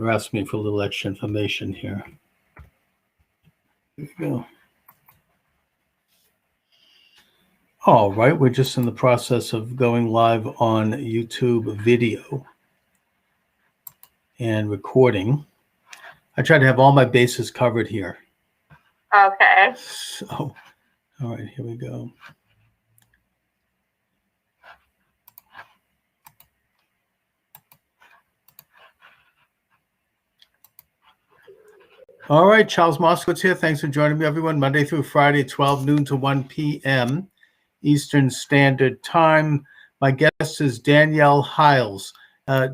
They're asking me for a little extra information here. There we go. All right, we're just in the process of going live on YouTube video and recording. I try to have all my bases covered here. Okay. So, all right, here we go. All right, Charles Moskowitz here. Thanks for joining me, everyone. Monday through Friday, 12 noon to 1 p.m. Eastern Standard Time. My guest is Danielle Hiles.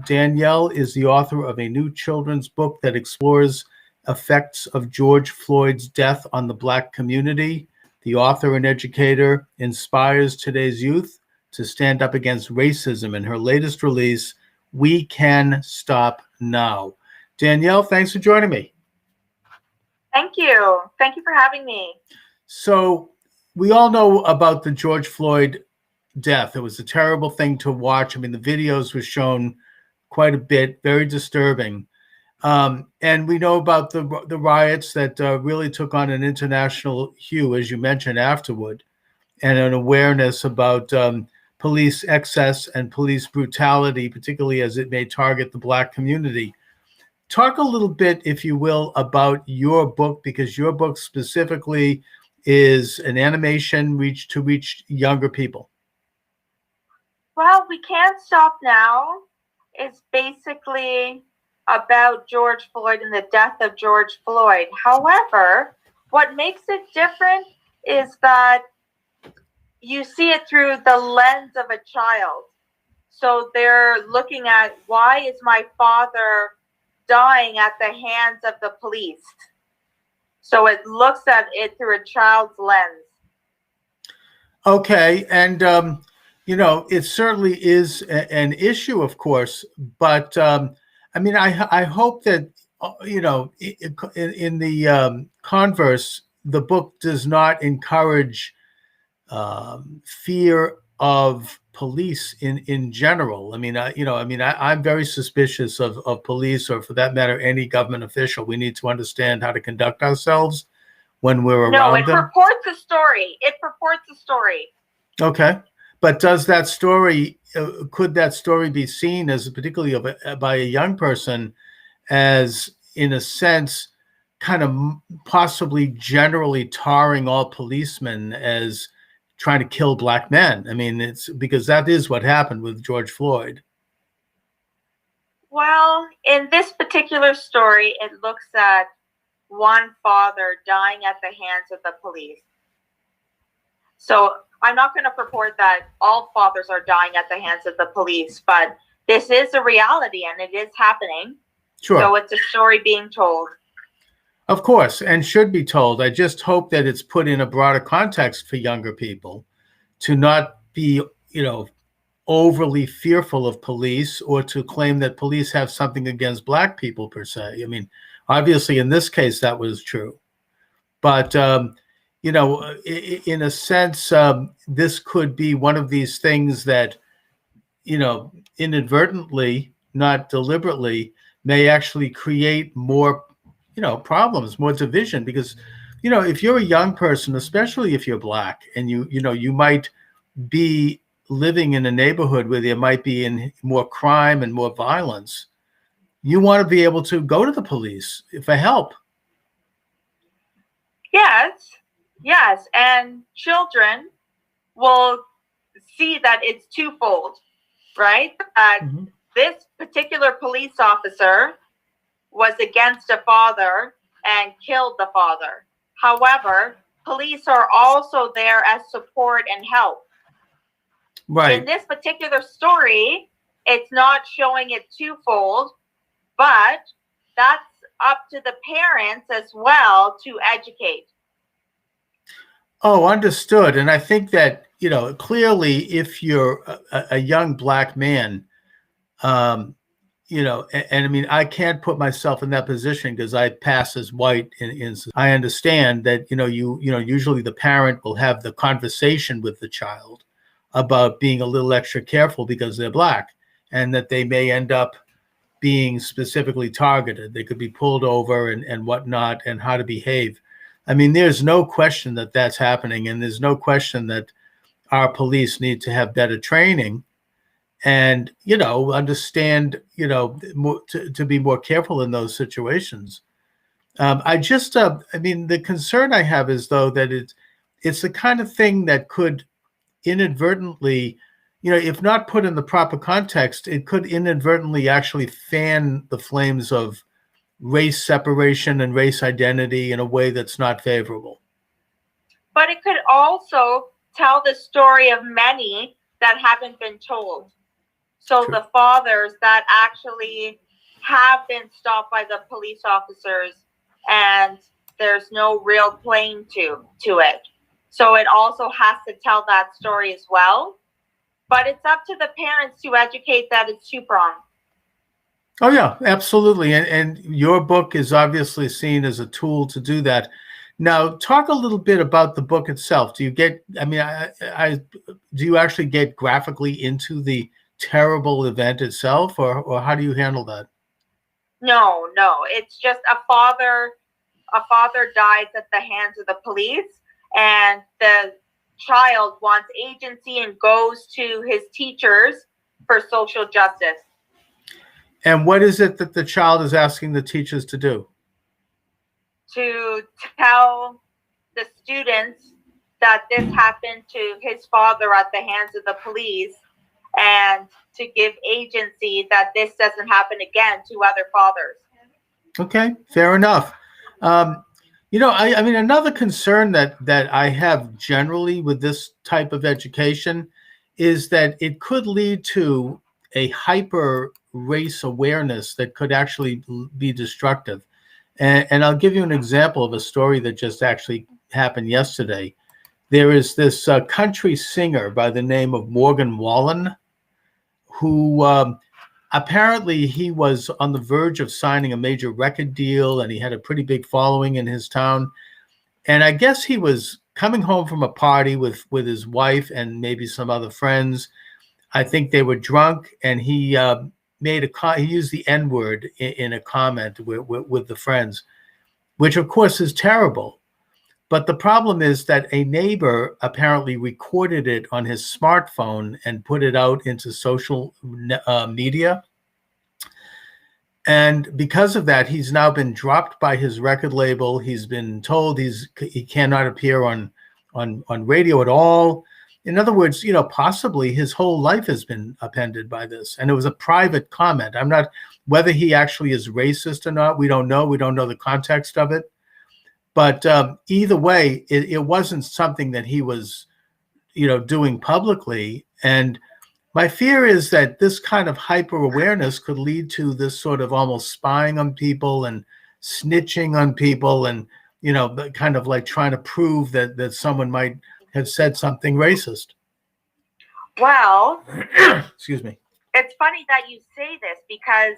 Danielle is the author of a new children's book that explores effects of George Floyd's death on the Black community. The author and educator inspires today's youth to stand up against racism. In her latest release, We Can Stop Now. Danielle, thanks for joining me. Thank you. Thank you for having me. So we all know about the George Floyd death. It was a terrible thing to watch. I mean, the videos were shown quite a bit, very disturbing. And we know about the riots that really took on an international hue, as you mentioned afterward, and an awareness about police excess and police brutality, particularly as it may target the Black community. Talk a little bit, if you will, about your book, because your book specifically is an animation to reach younger people. Well, We Can't Stop Now is basically about George Floyd and the death of George Floyd. However, what makes it different is that you see it through the lens of a child. So they're looking at, why is my father dying at the hands of the police? So it looks at it through a child's lens. Okay, and it certainly is an issue, of course, but I mean, I hope that in the converse, the book does not encourage fear of police in general. I mean, I'm very suspicious of police, or for that matter, any government official. We need to understand how to conduct ourselves when we're around them. No, it purports a story. It purports a story. Okay. But does that story, could that story be seen as, particularly by a young person, as, in a sense, kind of possibly generally tarring all policemen as trying to kill Black men? I mean, it's because that is what happened with George Floyd. Well, in this particular story, it looks at one father dying at the hands of the police. So I'm not going to purport that all fathers are dying at the hands of the police, but this is a reality and it is happening. Sure. So it's a story being told. Of course, and should be told. I just hope that it's put in a broader context for younger people to not be, overly fearful of police, or to claim that police have something against Black people per se. I mean, obviously in this case that was true, but in a sense, this could be one of these things that, inadvertently, not deliberately, may actually create more, problems, more division. Because, if you're a young person, especially if you're Black, and you might be living in a neighborhood where there might be in more crime and more violence, you want to be able to go to the police for help. Yes, and children will see that it's twofold, right? This particular police officer was against a father and killed the father. However, police are also there as support and help. Right. In this particular story, it's not showing it twofold, but that's up to the parents as well to educate. Oh, understood. And I think that, clearly if you're a young Black man, and I mean, I can't put myself in that position because I pass as white. I understand that, usually the parent will have the conversation with the child about being a little extra careful because they're Black, and that they may end up being specifically targeted. They could be pulled over and whatnot, and how to behave. I mean, there's no question that that's happening, and there's no question that our police need to have better training and, understand, more, to be more careful in those situations. I mean, the concern I have is, though, that it's the kind of thing that could inadvertently, if not put in the proper context, it could inadvertently actually fan the flames of race separation and race identity in a way that's not favorable. But it could also tell the story of many that haven't been told. So True. The fathers that actually have been stopped by the police officers and there's no real claim to it. So it also has to tell that story as well. But it's up to the parents to educate that it's two-pronged. Oh, yeah, absolutely. And your book is obviously seen as a tool to do that. Now, talk a little bit about the book itself. Do you get, I mean, do you actually get graphically into the terrible event itself, or how do you handle that? No. It's just a father dies at the hands of the police, and the child wants agency and goes to his teachers for social justice. And what is it that the child is asking the teachers to do? To tell the students that this happened to his father at the hands of the police, and to give agency that this doesn't happen again to other fathers. Okay, fair enough. I mean, another concern that I have generally with this type of education is that it could lead to a hyper race awareness that could actually be destructive. And I'll give you an example of a story that just actually happened yesterday. There is this country singer by the name of Morgan Wallen, who apparently he was on the verge of signing a major record deal, and he had a pretty big following in his town. And I guess he was coming home from a party with his wife and maybe some other friends. I think they were drunk, and he he used the N-word in a comment with the friends, which of course is terrible. But the problem is that a neighbor apparently recorded it on his smartphone and put it out into social media. And because of that, he's now been dropped by his record label. He's been told he cannot appear on radio at all. In other words, possibly his whole life has been upended by this. And it was a private comment. I'm not, whether he actually is racist or not, we don't know. We don't know the context of it. But either way, it wasn't something that he was, doing publicly. And my fear is that this kind of hyper awareness could lead to this sort of almost spying on people and snitching on people, and kind of like trying to prove that someone might have said something racist. Well, excuse me. It's funny that you say this, because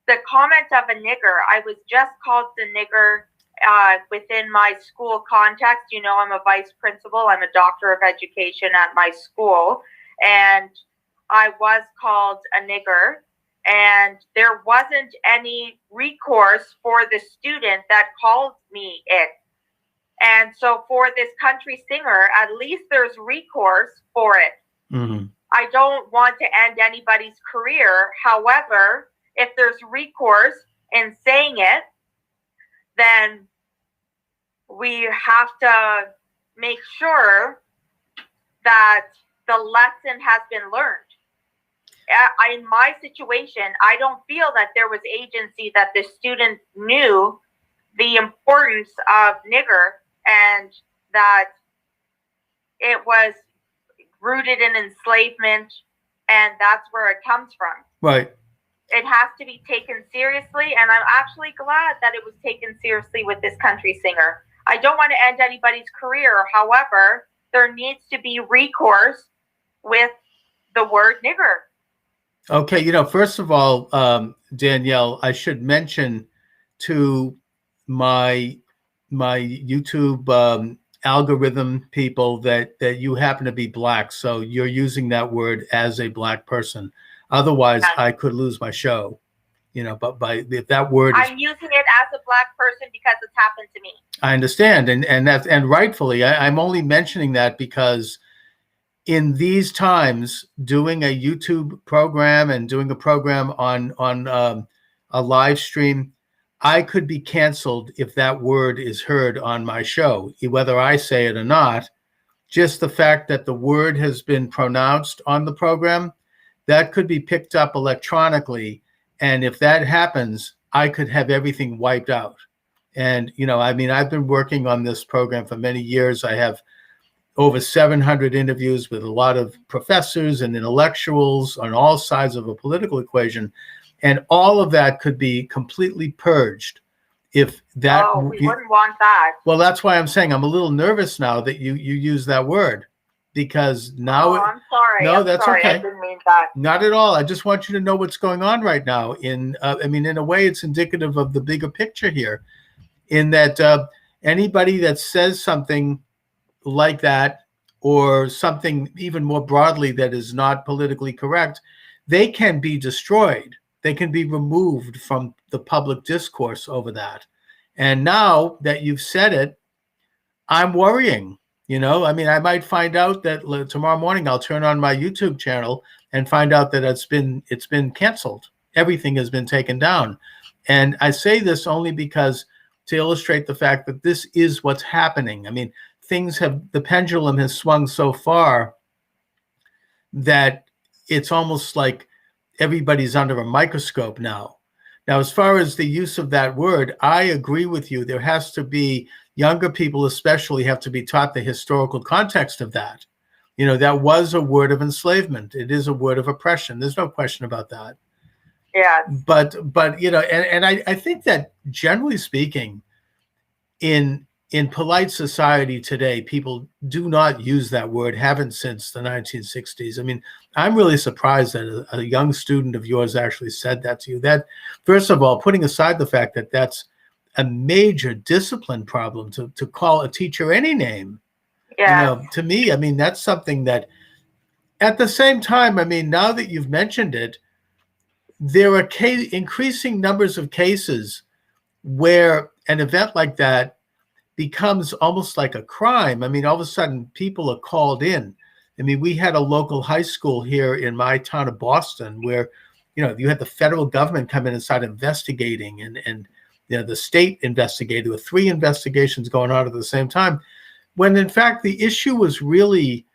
the comment of a nigger, I was just called the nigger within my school context. I'm a vice principal. I'm a doctor of education at my school, and I was called a nigger, and there wasn't any recourse for the student that called me it. And so for this country singer, at least there's recourse for it. Mm-hmm. I don't want to end anybody's career. However, if there's recourse in saying it, then we have to make sure that the lesson has been learned. In my situation, I don't feel that there was agency, that the student knew the importance of nigger, and that it was rooted in enslavement, and that's where it comes from. Right. It has to be taken seriously, and I'm actually glad that it was taken seriously with this country singer. I don't want to end anybody's career. However, there needs to be recourse with the word nigger. Okay, first of all, Danielle, I should mention to my YouTube algorithm people that you happen to be Black, so you're using that word as a Black person. Otherwise, I could lose my show. but if that word is, I'm using it as a Black person because it's happened to me. I understand, and rightfully, I'm only mentioning that because in these times, doing a YouTube program and doing a program on a live stream, I could be canceled if that word is heard on my show, whether I say it or not. Just the fact that the word has been pronounced on the program, that could be picked up electronically. And if that happens, I could have everything wiped out. And, I've been working on this program for many years. I have over 700 interviews with a lot of professors and intellectuals on all sides of a political equation. And all of that could be completely purged if that. Oh, we wouldn't want that. Well, that's why I'm saying I'm a little nervous now that you use that word, because now. Oh, I'm sorry. No, that's sorry. okay. I didn't mean that. Not at all. I just want you to know what's going on right now. In a way, it's indicative of the bigger picture here, in that anybody that says something like that, or something even more broadly that is not politically correct, they can be destroyed. They can be removed from the public discourse over that. And now that you've said it, I'm worrying. I might find out that tomorrow morning I'll turn on my YouTube channel and find out that it's been canceled. Everything has been taken down. And I say this only because to illustrate the fact that this is what's happening. The pendulum has swung so far that it's almost like everybody's under a microscope now. Now, as far as the use of that word, I agree with you. There has to be, younger people especially have to be taught the historical context of that. That was a word of enslavement. It is a word of oppression. There's no question about that. Yeah. But I think that generally speaking, in polite society today, people do not use that word, haven't since the 1960s. I'm really surprised that a young student of yours actually said that to you. That, first of all, putting aside the fact that that's a major discipline problem to call a teacher any name. Yeah. To me, that's something that, at the same time, now that you've mentioned it, there are increasing numbers of cases where an event like that becomes almost like a crime. All of a sudden people are called in. We had a local high school here in my town of Boston where, you had the federal government come in and start investigating, and the state investigated, with 3 investigations going on at the same time, when in fact the issue was really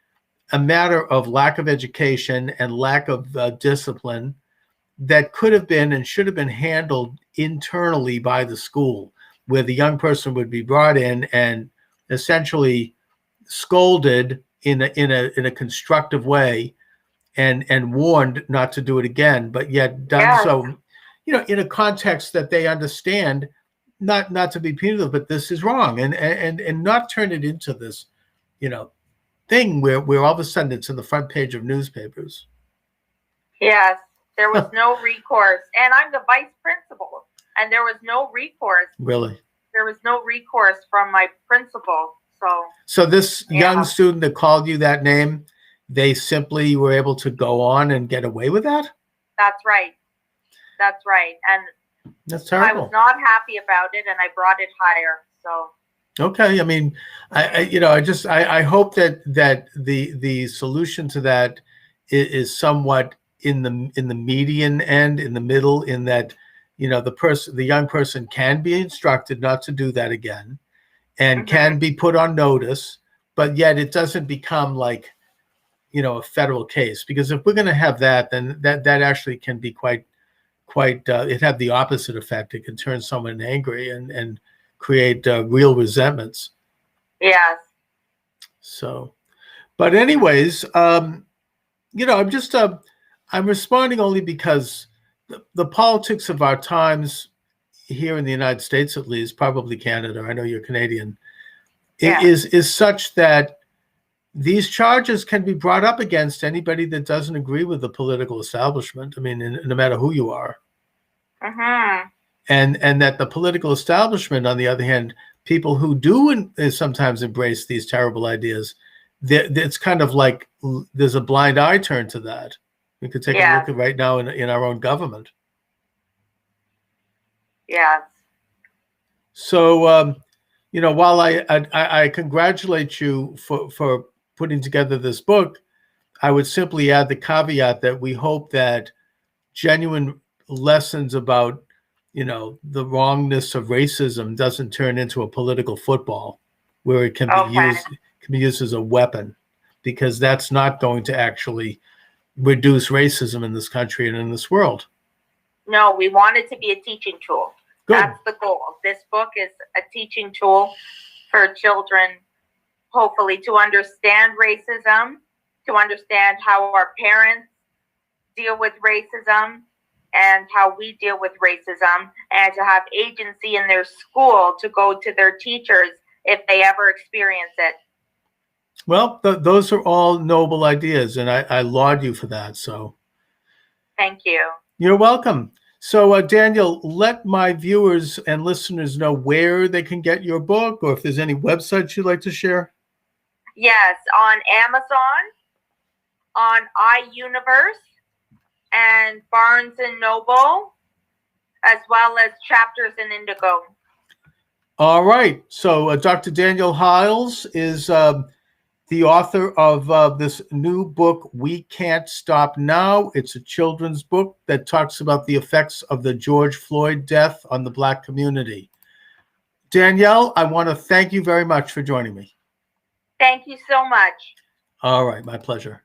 a matter of lack of education and lack of discipline that could have been and should have been handled internally by the school, where the young person would be brought in and essentially scolded in a constructive way and warned not to do it again, but yet done so, in a context that they understand, not to be punitive, but this is wrong, and not turn it into this, thing where all of a sudden it's in the front page of newspapers. Yes, there was no recourse, and I'm the vice principal, and there was no recourse. Really? There was no recourse from my principal. So this young student that called you that name, they simply were able to go on and get away with that? That's right. And that's terrible. I was not happy about it, and I brought it higher. So. Okay. I hope that the solution to that is somewhat in the median end, in the middle, in that, the young person can be instructed not to do that again, and can be put on notice, but yet it doesn't become like, a federal case, because if we're going to have that, then that actually can be quite it have the opposite effect. It can turn someone angry and create real resentments. Yes. So, but anyways, I'm just I'm responding only because the politics of our times here in the United States, at least, probably Canada, I know you're Canadian, is such that these charges can be brought up against anybody that doesn't agree with the political establishment. No matter who you are. And that the political establishment, on the other hand, people who do sometimes embrace these terrible ideas, it's kind of like there's a blind eye turned to that. We could take a look at right now in our own government. Yes. So, while I congratulate you for putting together this book, I would simply add the caveat that we hope that genuine lessons about, the wrongness of racism doesn't turn into a political football where it can be used as a weapon, because that's not going to actually reduce racism in this country and in this world. No, we want it to be a teaching tool. Good. That's the goal. This book is a teaching tool for children, hopefully, to understand racism, to understand how our parents deal with racism and how we deal with racism, and to have agency in their school to go to their teachers if they ever experience it. Well, those are all noble ideas, and I laud you for that. So, thank you. You're welcome. So, Daniel, let my viewers and listeners know where they can get your book, or if there's any websites you'd like to share. Yes, on Amazon, on iUniverse, and Barnes & Noble, as well as Chapters in Indigo. All right. So, Dr. Daniel Hiles is the author of this new book, We Can't Stop Now. It's a children's book that talks about the effects of the George Floyd death on the Black community. Danielle, I want to thank you very much for joining me. Thank you so much. All right, my pleasure.